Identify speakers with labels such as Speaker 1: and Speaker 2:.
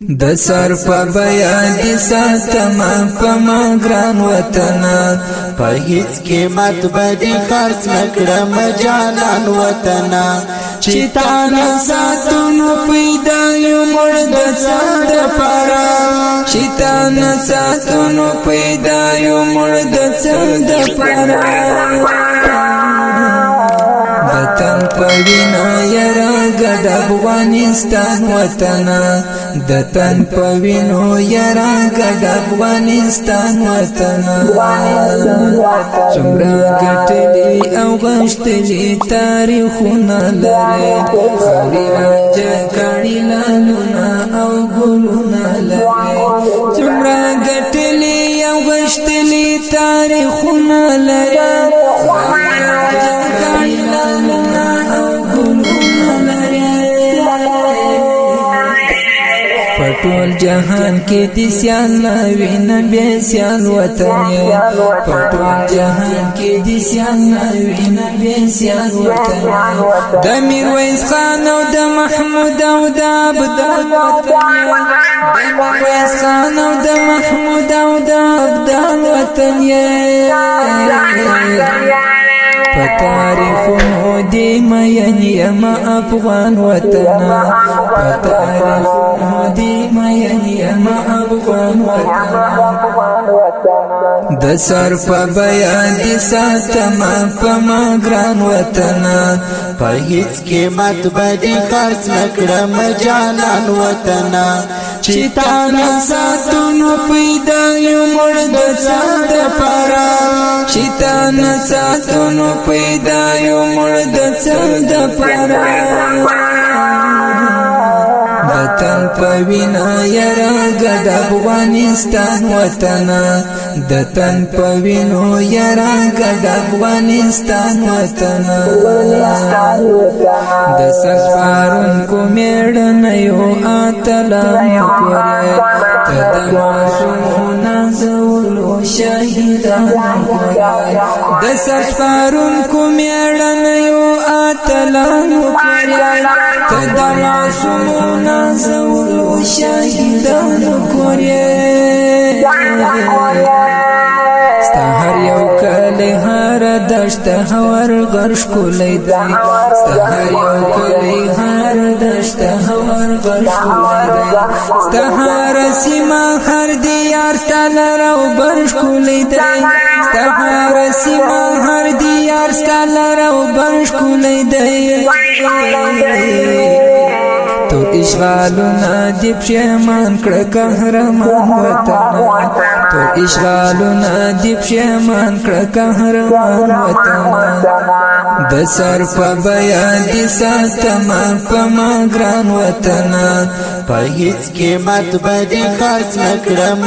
Speaker 1: د سر په بیا دي ساتما په ما ګران وطن
Speaker 2: په هیڅ قیمت بدی خرڅ نکړم جانان وطن
Speaker 1: چې تا نه ساتونو پیدا یو مړ د څاد پارا چې تا نه ساتونو پیدا یو مړ د څاد پارا وطن پوینا یرا ګډ افغانستان وطن د تن پوینو یرا ګډ افغانستان وطن څومره ګټلې او غشتلې تاریخونه لري خوري رنج کړي لالونه او ګلونه لري څومره ګټلې او غشتلې تاریخونه لري پټول جهان کې د سیال وین به سیال وطن پټول جهان کې د سیال وین به سیال وطن د میرویس خان او د محمود او د عبدال وطن د میرویس خان او د محمود او د عبدال وطن په تاریخونو دی مین یم افغان وطن په تاریخونو دی مین یم افغان وطن د سر په بیا دي ساتما په ما ګران وطن
Speaker 2: په هیڅ قیمت بدی خرڅ نکړم جانان وطن
Speaker 1: چې تا نه ساتونو پیدا یو مړ د څاد پارا چې تا نه ساتونو پیدا یو مړ د څاد پارا وطن پوینا یرا ګډ افغانستان وطن د تن پوینو یرا ګډ افغانستان وطن د سفارون کو میړن یو اتلا مکوره تد معصومون زولو شهیدان مکوره د سفارون کو میړن یو اتلا مکوره تد معصومون زولو شهیدان مکوره ستا هر یو کلی هر دشت هور غرش کولی دی ستا هر یو کلی هر دشت هور غرش کولی دی ستا هر سیما هر دیار ستا لرو برش کولی دی ستا هر سیما هر دیار ستا لرو برش کولی دی تو اشغالنا دی پشیمان کړه قهرمان وطن تو اشغالنا دی پشیمان کړه قهرمان وطن د سر په بیا دي ساتما په ما ګران وطن
Speaker 2: په هیڅ قیمت بدی خرڅ نکړم